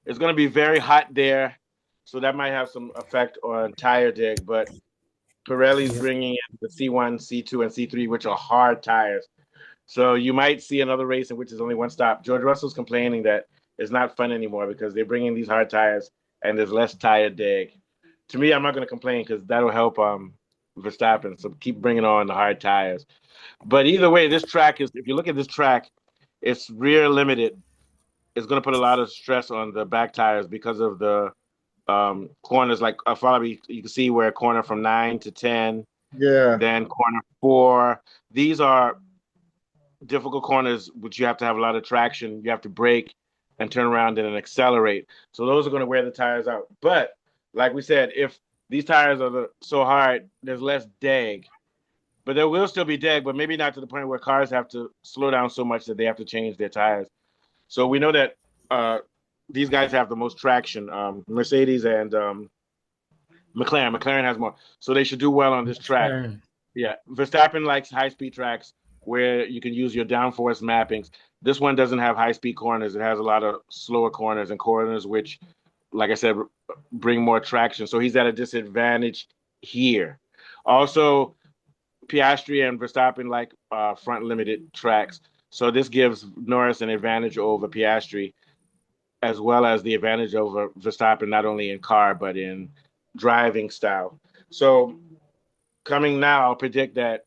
It's going to be very hot there, so that might have some effect on tire dig. But Pirelli's Yeah. bringing in the C1, C2, and C3, which are hard tires. So you might see another race in which is only one stop. George Russell's complaining that it's not fun anymore because they're bringing these hard tires and there's less tire dig. To me, I'm not going to complain because that'll help Verstappen. So keep bringing on the hard tires. But either way, this track is, if you look at this track, it's rear limited. It's going to put a lot of stress on the back tires because of the corners. Like follow me, you can see where corner from 9 to 10, Yeah. then corner 4. These are difficult corners, which you have to have a lot of traction. You have to brake and turn around and then accelerate. So those are going to wear the tires out. But like we said, if these tires are so hard, there's less drag. But there will still be drag, but maybe not to the point where cars have to slow down so much that they have to change their tires. So we know that these guys have the most traction. Mercedes and McLaren. McLaren has more, so they should do well on this track. McLaren. Yeah, Verstappen likes high-speed tracks where you can use your downforce mappings. This one doesn't have high-speed corners. It has a lot of slower corners and corners which, like I said, bring more traction. So he's at a disadvantage here. Also, Piastri and Verstappen like front limited tracks. So this gives Norris an advantage over Piastri, as well as the advantage over Verstappen, not only in car, but in driving style. So coming now, I'll predict that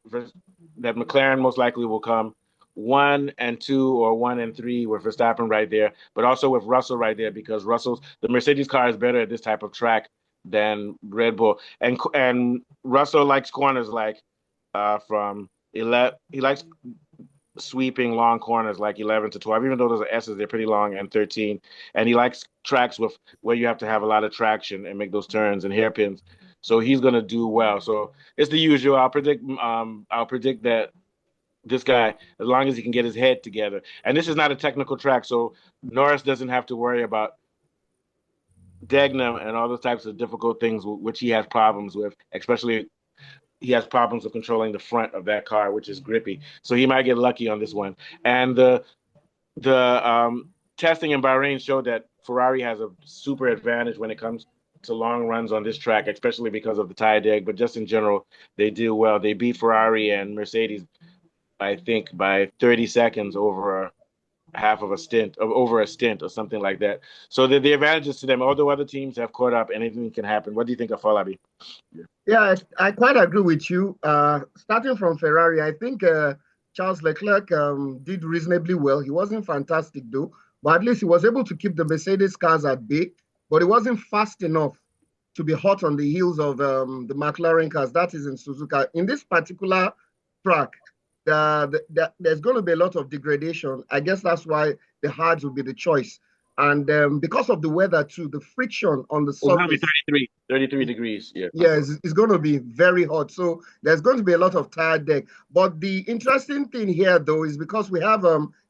McLaren most likely will come 1 and 2 or 1 and 3 with Verstappen right there, but also with Russell right there because the Mercedes car is better at this type of track than Red Bull, and Russell likes corners like from 11. He likes sweeping long corners like 11 to 12, even though those are S's, they're pretty long, and 13. And he likes tracks with where you have to have a lot of traction and make those turns and hairpins. So he's going to do well. So it's the usual. I'll predict that this guy, as long as he can get his head together. And this is not a technical track, so Norris doesn't have to worry about Dagenham and all those types of difficult things which he has problems with, especially he has problems with controlling the front of that car, which is grippy. So he might get lucky on this one. And the testing in Bahrain showed that Ferrari has a super advantage when it comes to long runs on this track, especially because of the tire deg. But just in general, they do well. They beat Ferrari and Mercedes, I think, by 30 seconds over over a stint or something like that. So the advantages to them, although other teams have caught up, anything can happen. What do you think of Falabi? Yeah, I quite agree with you. Starting from Ferrari, I think Charles Leclerc did reasonably well. He wasn't fantastic though, but at least he was able to keep the Mercedes cars at bay. But he wasn't fast enough to be hot on the heels of the McLaren cars. That is in Suzuka. In this particular track, there's going to be a lot of degradation. I guess that's why the hards will be the choice. And because of the weather too, the friction on the It's going to be surface, 33 degrees. Yeah. yeah, it's going to be very hot. So there's going to be a lot of tire deck. But the interesting thing here, though, is because we have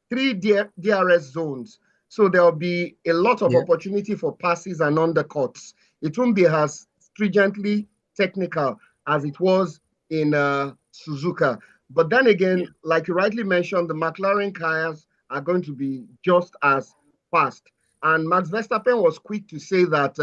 three DRS zones. So there'll be a lot of Yeah. opportunity for passes and undercuts. It won't be as stringently technical as it was in Suzuka. But then again, Yeah. like you rightly mentioned, the McLaren cars are going to be just as fast. And Max Verstappen was quick to say that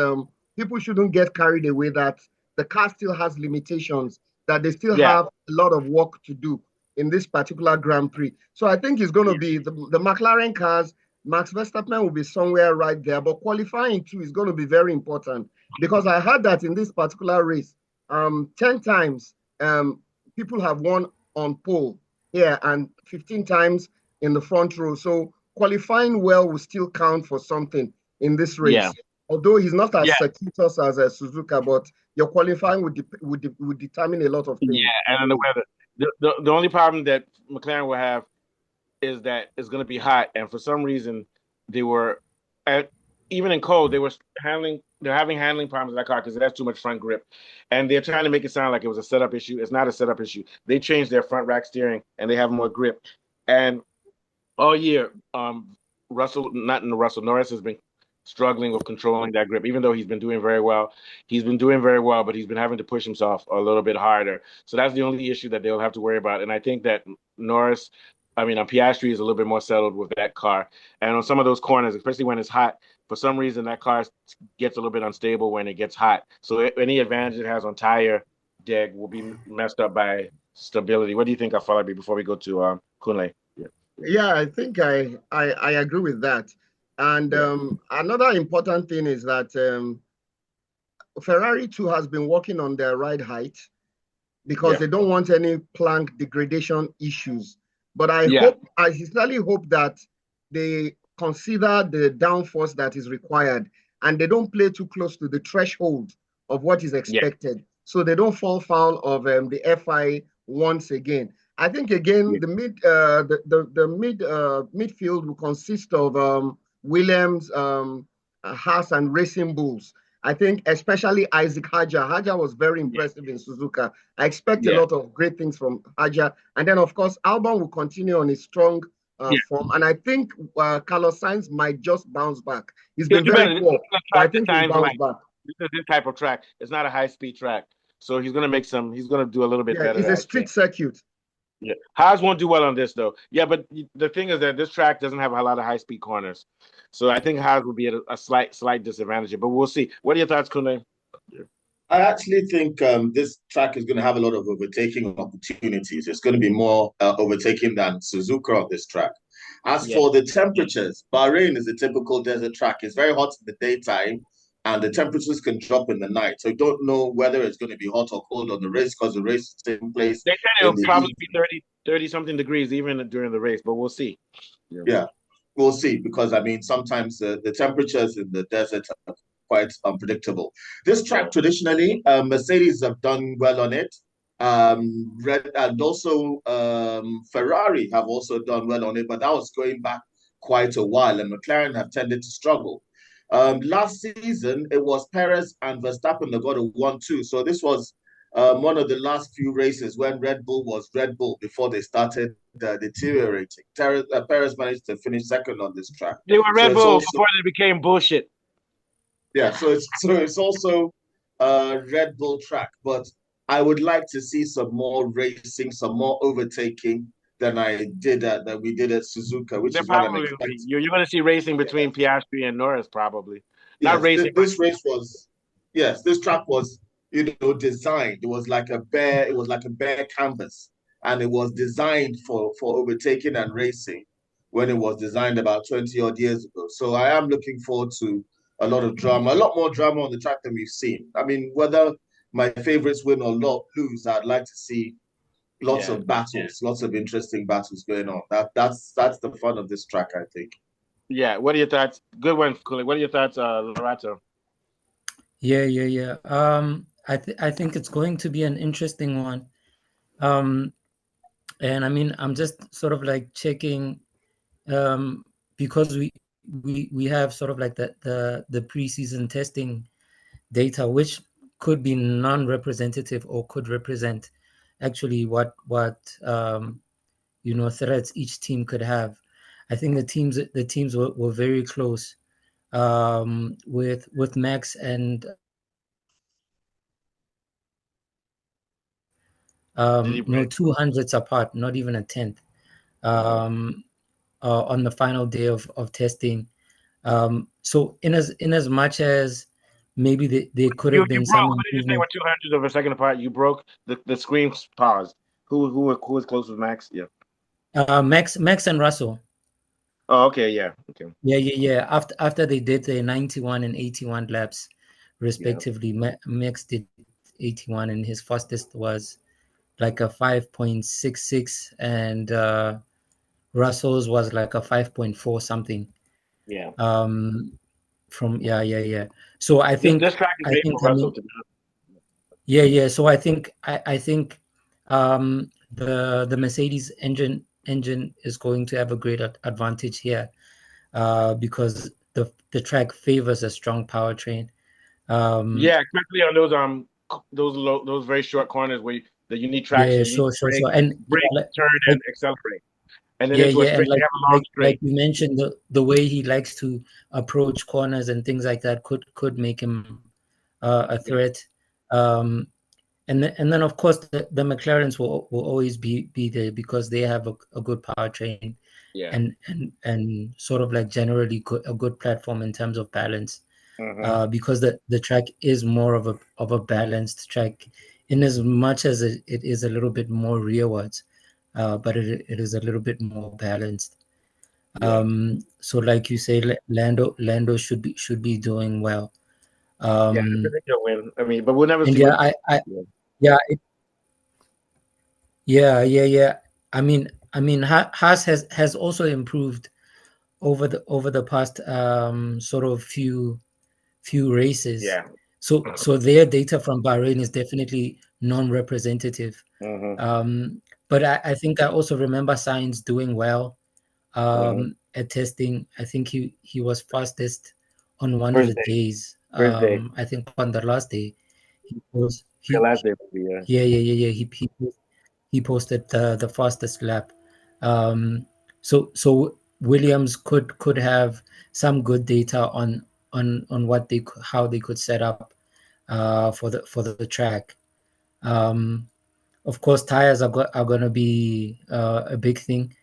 people shouldn't get carried away, that the car still has limitations, that they still Yeah. have a lot of work to do in this particular Grand Prix. So I think it's going to Yeah. be the McLaren cars. Max Verstappen will be somewhere right there, but qualifying too is going to be very important because I heard that in this particular race, 10 times people have won on pole here and 15 times in the front row. So qualifying well will still count for something in this Yeah. race. Although he's not as Yeah. circuitous as a Suzuka, but your qualifying would determine a lot of Yeah. things. And the weather. The only problem that McLaren will have is that it's going to be hot, and for some reason, they were at, even in cold, they're having handling problems with that car because it has too much front grip, and they're trying to make it sound like it was a setup issue. It's not a setup issue. They changed their front rack steering and they have more grip, and all year, Norris has been struggling with controlling that grip, even though he's been doing very well. He's been doing very well, but he's been having to push himself a little bit harder. So that's the only issue that they'll have to worry about. And I think that Piastri is a little bit more settled with that car. And on some of those corners, especially when it's hot, for some reason that car gets a little bit unstable when it gets hot. So any advantage it has on tire deg will be messed up by stability. What do you think, Afalabi, before we go to Kunle? Yeah, I think I agree with that. And another important thing is that Ferrari too has been working on their ride height because they don't want any plank degradation issues. But I sincerely hope that they consider the downforce that is required and they don't play too close to the threshold of what is expected, so they don't fall foul of the FI once again. I think again the midfield will consist of Williams, Haas, and Racing Bulls. I think especially Isaac Hajar. Hajar was very impressive in Suzuka. I expect a lot of great things from Hajar. And then, of course, Albon will continue on his strong form. And I think Carlos Sainz might just bounce back. He's been very poor, but I think he'll bounce back. This type of track, it's not a high-speed track. So he's going to do a little bit better. It's a street circuit. Yeah, Haas won't do well on this though. Yeah, but the thing is that this track doesn't have a lot of high-speed corners, so I think Haas will be at a slight disadvantage. But we'll see. What are your thoughts, Kunle? I actually think this track is going to have a lot of overtaking opportunities. It's going to be more overtaking than Suzuka on this track. As for the temperatures, Bahrain is a typical desert track. It's very hot in the daytime, and the temperatures can drop in the night. So you don't know whether it's going to be hot or cold on the race because the race is taking place. They said it'll probably be 30 something degrees even during the race, but we'll see. Yeah, we'll see, because I mean sometimes the temperatures in the desert are quite unpredictable. This track traditionally, Mercedes have done well on it. And also Ferrari have also done well on it, but that was going back quite a while, and McLaren have tended to struggle. Last season, it was Perez and Verstappen that got a 1-2. So this was one of the last few races when Red Bull was Red Bull before they started deteriorating. Perez managed to finish second on this track. They were Red Bull before they became bullshit. Yeah, so it's also a Red Bull track, but I would like to see some more racing, some more overtaking than we did at Suzuka, which is what I'm expecting. You're going to see racing between Piastri and Norris, probably. Not racing. This race was, this track was, designed. It was like a bare canvas, and it was designed for overtaking and racing when it was designed about 20 odd years ago. So I am looking forward to a lot more drama on the track than we've seen. I mean, whether my favorites win or lose, I'd like to see lots of battles, lots of interesting battles going on. That's the fun of this track, I think. Yeah. What are your thoughts? Good one, Kuli. What are your thoughts, Lorato? Yeah. I think it's going to be an interesting one. And I mean, I'm just sort of like checking because we have sort of like the preseason testing data, which could be non-representative or could represent actually what threats each team could have. I think the teams were very close with Max and 200ths apart, not even a tenth on the final day of testing. So in as much as maybe there could have been some. What did you say? With 200ths of a second apart, you broke the screen paused. Who was close with Max? Yeah. Max and Russell. Oh, okay, yeah, okay. Yeah. After they did the 91 and 81 laps, respectively, Max did 81, and his fastest was like a 5.66, and Russell's was like a 5.4 something. Yeah. So I think this track is made for Russell. Yeah. So I think the Mercedes engine is going to have a great advantage here because the track favors a strong powertrain. Especially on those very short corners where you need traction. Yeah, sure. And brake, turn, and accelerate. And then like you mentioned, the way he likes to approach corners and things like that could make him a threat. And and then of course the McLarens will always be there because they have a good powertrain, Yeah. and sort of like generally a good platform in terms of balance. Because the track is more of a balanced track, in as much as it is a little bit more rearwards, but it is a little bit more balanced. Yeah. So like you say, Lando should be doing well. Yeah, I think he'll win. I mean, but we'll never And see yeah, what. yeah, yeah. I mean, Haas has also improved over the past sort of few races. Yeah. So their data from Bahrain is definitely non-representative. Mm-hmm. But I think I also remember Sainz doing well at testing. I think he was fastest on one of First the day. days. First day. I think on the last day The last day. Yeah. yeah. He posted the fastest lap. So Williams could have some good data on what how they could set up for the track. Of course, tires are going to be a big thing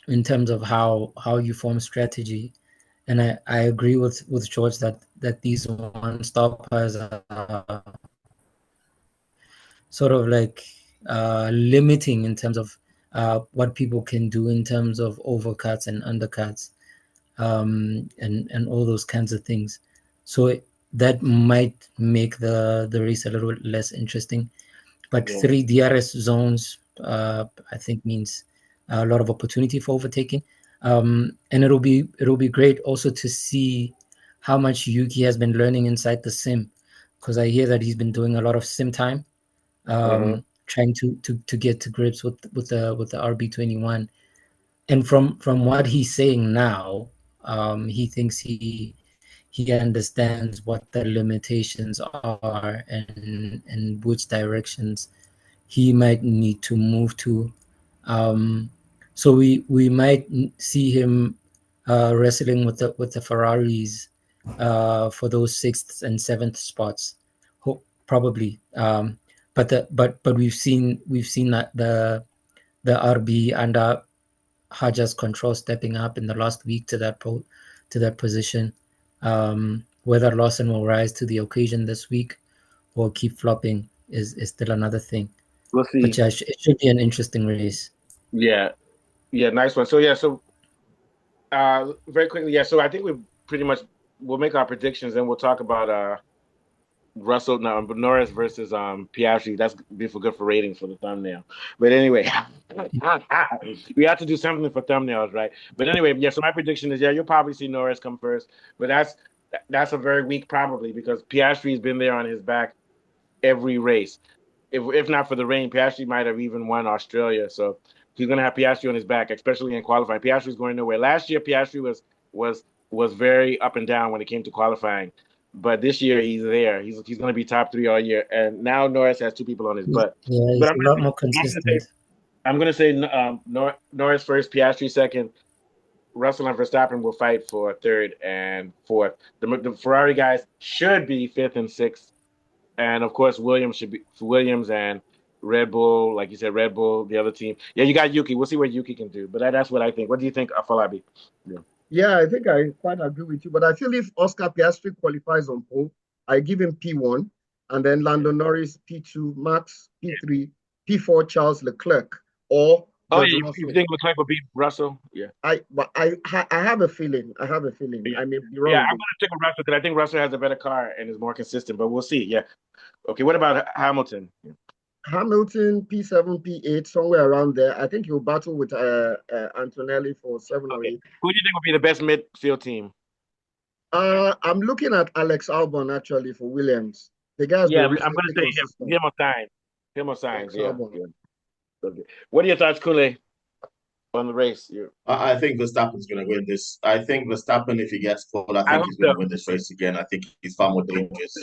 in terms of how you form strategy. And I agree with George that these one stoppers are sort of like limiting in terms of what people can do in terms of overcuts and undercuts, and all those kinds of things. So that might make the race a little less interesting. But Yeah. 3 DRS zones, I think, means a lot of opportunity for overtaking. And it'll be great also to see how much Yuki has been learning inside the sim, because I hear that he's been doing a lot of sim time, trying to get to grips with the RB21. And from what he's saying now, he thinks he understands what the limitations are, and which directions he might need to move to. So we might see him wrestling with the Ferraris for those 6th and 7th spots, probably. But we've seen that the RB under Haja's control stepping up in the last week to that position. Whether Lawson will rise to the occasion this week or keep flopping is still another thing. We'll But see. yeah, it should be an interesting race. Yeah. Yeah. Nice one. So yeah. So very quickly. Yeah. So I think we'll make our predictions and we'll talk about Russell now, but Norris versus Piastri. That's be for good for ratings for the thumbnail. But anyway, we have to do something for thumbnails, right? But anyway, yeah. So my prediction is, yeah, you'll probably see Norris come first, but that's a very weak probably because Piastri's been there on his back every race. If not for the rain, Piastri might have even won Australia. So he's going to have Piastri on his back, especially in qualifying. Piastri's going nowhere. Last year, Piastri was very up and down when it came to qualifying. But this year he's there. He's going to be top 3 all year. And now Norris has 2 people on his butt. Yeah, he's But a lot more consistent. I'm going to say Norris first, Piastri second. Russell and Verstappen will fight for 3rd and 4th. The Ferrari guys should be 5th and 6th. And of course, Williams and Red Bull, like you said, Red Bull, the other team. Yeah, you got Yuki. We'll see what Yuki can do. But that's what I think. What do you think, Afolabi? Yeah. Yeah, I think I quite agree with you. But I feel if Oscar Piastri qualifies on pole, I give him P1, and then Lando Norris P2, Max P3, P4 Charles Leclerc, or you think Leclerc will beat Russell? Yeah. I have a feeling. I mean, Yeah. I may be wrong. Yeah, I'm going to stick with Russell because I think Russell has a better car and is more consistent. But we'll see. Yeah. Okay. What about Hamilton? Hamilton P7, P8, somewhere around there. I think he'll battle with Antonelli for 7 or 8. Who do you think will be the best midfield team? I'm looking at Alex Albon actually for Williams. The guy's I'm going to say him or Sainz. Him or Sainz. Yeah. Okay. What are your thoughts, Kule, on the race? I think Verstappen's going to win this. I think Verstappen, if he gets pole, I think he's going to win this race again. I think he's far more dangerous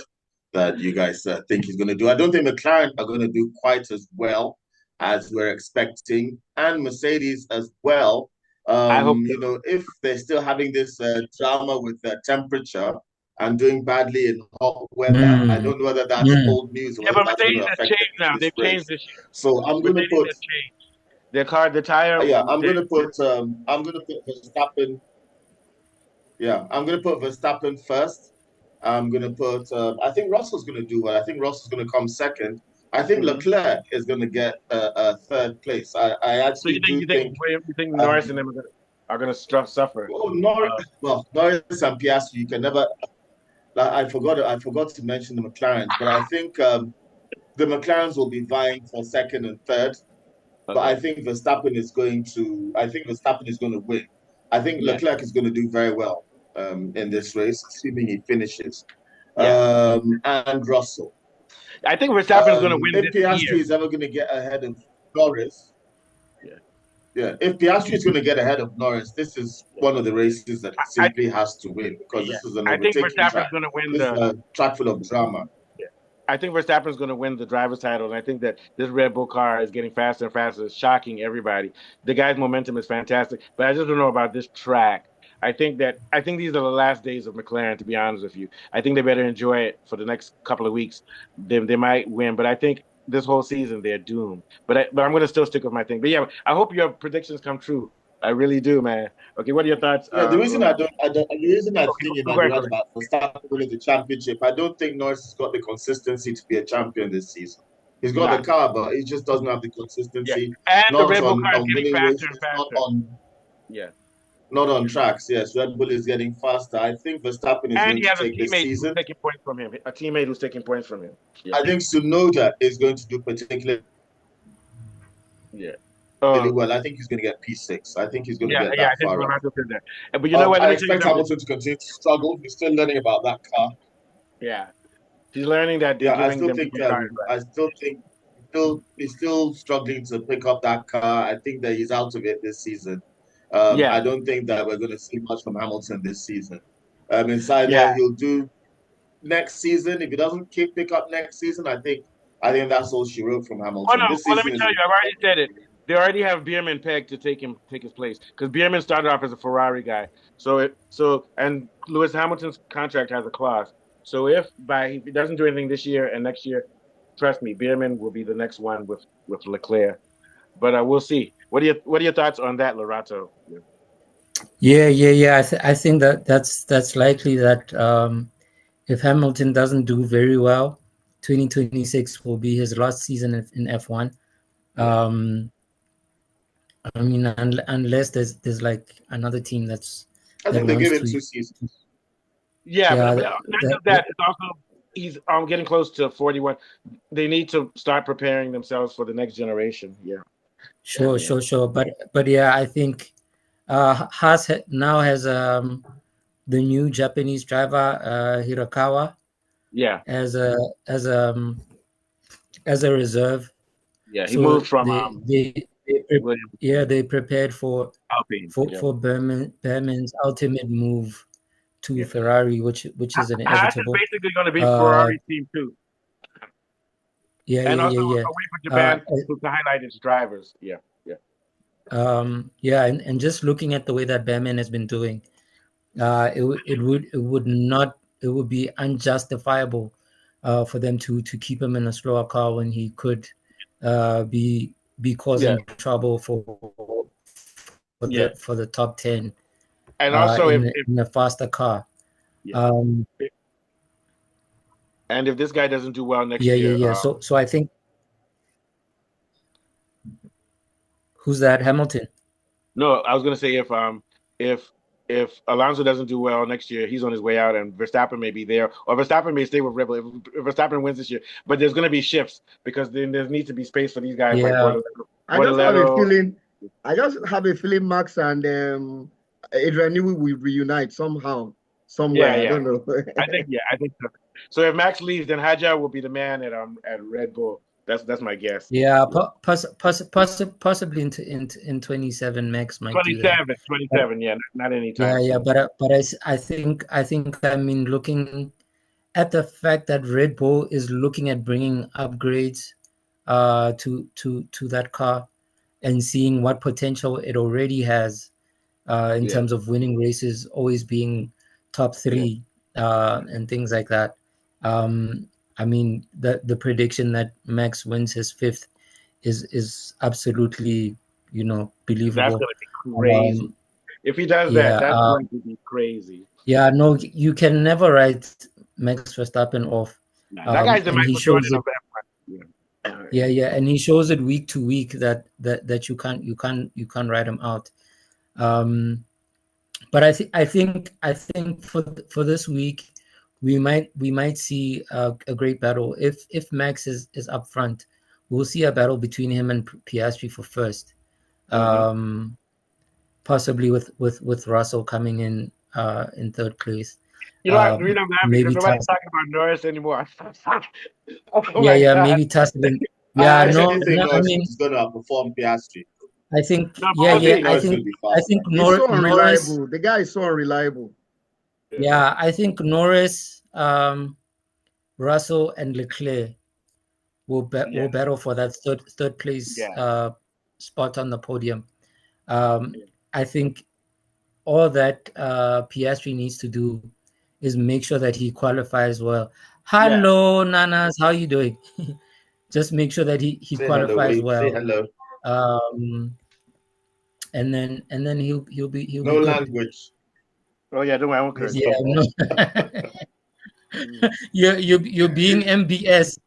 than you guys think he's going to do. I don't think McLaren are going to do quite as well as we're expecting, and Mercedes as well. I hope if they're still having this drama with the temperature, and doing badly in hot weather. I don't know whether that's old news or Yeah, whether but that's going Mercedes to has affect changed now. this They've race. changed this year. So I'm going to Mercedes put has changed. Their car, the tire. yeah, I'm going to put Verstappen. Yeah, I'm going to put Verstappen first. I'm going to put. I think Russell's going to do well. I think Russell's going to come second. I think Leclerc is going to get a third place. I So actually do think. you think Norris and them are going to suffer? Oh, Norris. Well, Norris and Piastri, you can never. Like, I forgot to mention the McLarens, but I think the McLarens will be vying for second and third. But I think Verstappen is going to. I think Verstappen is going to win. I think Leclerc is going to do very well in this race, assuming he finishes. And Russell. I think Verstappen is going to win if this Piastri year. is ever going to get ahead of Norris. Yeah. Yeah, if Piastri is going to get ahead of Norris, this is one of the races that he simply has to win because this is an overtaking track. Going to win this is a track full of drama. I think Verstappen is going to win the driver's title, and I think that this Red Bull car is getting faster and faster. It's shocking everybody. The guy's momentum is fantastic, but I just don't know about this track. I think these are the last days of McLaren, to be honest with you. I think they better enjoy it for the next couple of weeks. They might win, but I think this whole season they're doomed. But I'm going to still stick with my thing. But yeah, I hope your predictions come true. I really do, man. Okay, what are your thoughts? Yeah, the reason I think about Verstappen winning the championship, I don't think Norris has got the consistency to be a champion this season. He's got the car, but he just doesn't have the consistency. Yeah. And not the Red Bull on, car is on getting winning faster races, and faster. Not on tracks. Yes, Red Bull is getting faster. I think Verstappen is going to take this season. Taking points from him. A teammate who's taking points from him. Yeah. I think Tsunoda is going to do particularly really well. I think he's going to get P6. I think he's going to get that far up. But you know what? I expect Hamilton to continue to struggle. He's still learning about that car. Yeah, he's learning that. Yeah, I still think he's still struggling to pick up that car. I think that he's out of it this season. I don't think that we're going to see much from Hamilton this season. He'll do next season. If he doesn't pick up next season, I think that's all she wrote from Hamilton. Oh no! Let me tell you, I've already said it. They already have Bierman pegged to take his place because Bierman started off as a Ferrari guy. And Lewis Hamilton's contract has a clause. So if he doesn't do anything this year and next year, trust me, Bierman will be the next one with Leclerc. But we'll see. What are your thoughts on that, Lorato? Yeah. I think that's likely that if Hamilton doesn't do very well, 2026 will be his last season in F1. I mean, unless there's like another team I think they give it 2 seasons. Yeah, but not just that. It's also he's getting close to 41. They need to start preparing themselves for the next generation. Yeah. Sure. But yeah, I think Haas now has the new Japanese driver Hirakawa. Yeah. As a reserve. Yeah, he moved from they prepared for Alpine, for Berman's ultimate move to Ferrari, which is inevitable. Haas is basically going to be Ferrari's team too. And also away from Japan to highlight its drivers. And just looking at the way that Berman has been doing, it would be unjustifiable for them to keep him in a slower car when he could be causing trouble for the top 10, and also in a faster car. And if this guy doesn't do well next year, so I think who's that? Hamilton? No, I was going to say if Alonso doesn't do well next year, he's on his way out, and Verstappen may be there, or Verstappen may stay with Red Bull if Verstappen wins this year. But there's going to be shifts because then there needs to be space for these guys. Yeah. I just have a feeling Max and Adrian Newey will reunite somehow, somewhere. I don't know. I think so. So if Max leaves, then Hadjar will be the man at Red Bull. That's my guess. Yeah, possibly in 27. Max might 27. Yeah, not anytime. Yeah, but I think I mean, looking at the fact that Red Bull is looking at bringing upgrades to that car and seeing what potential it already has in terms of winning races, always being top 3 and things like that. I mean, the prediction that Max wins his fifth is absolutely, you know, That's believable. gonna be crazy. If he does that, Yeah, that's going to be crazy. yeah, no, you can never write Max Verstappen off. Nah, that guy's the And he Michael shows Jordan it. of F1. Yeah, yeah, and he shows it week to week that you can't write him out. But I think for this week we might see a great battle. If Max is up front, we'll see a battle between him and Piastri for first. Possibly with Russell coming in third place. You know what? The reason I'm laughing because Maybe nobody's talking about Norris anymore. Oh yeah, my yeah, god! maybe Tussling. I Yeah, no, actually think no, I Norris mean, is going to outperform Piastri. I think, No, yeah, but I we'll yeah, think see. I Norris think, will be I faster. think He's so Norris, unreliable. The guy is so unreliable. yeah, I think Norris, Russell, and Leclerc will Yeah, battle for that third place yeah, spot on the podium. I think all that Piastri needs to do is make sure that he qualifies well. yeah. Hello, Nanas, how you doing? Just make sure that he Say hello, qualifies wait, say well. hello. And then he'll be No good. language. Oh yeah, don't worry, I won't Yes, curse. Yeah, come on. no. you're being MBS.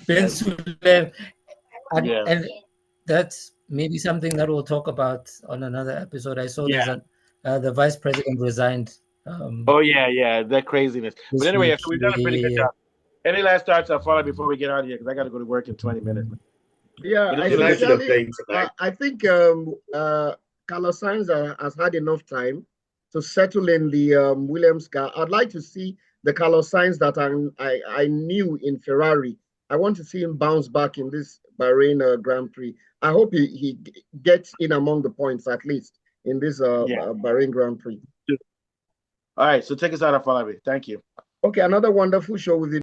Ben Sulev. Yeah, And that's maybe something that we'll talk about on another episode. I saw there's yeah. the vice president resigned Oh yeah, yeah. That craziness. But this anyway, week. yeah, so we've Yeah, done a pretty yeah, good yeah. job. Any last thoughts or follow before we get out of here? Because I got to go to work in 20 minutes. Yeah, But I this It's is a good. nice you're sincerely, playing tonight. I think Carlos Sainz has had enough time to settle in the Williams car. I'd like to see the Carlos Sainz that I knew in Ferrari. I want to see him bounce back in this Bahrain Grand Prix. I hope he gets in among the points at least in this Yeah. Bahrain Grand Prix. All right, so take us out, follow me. Thank you. Okay, another wonderful show with you.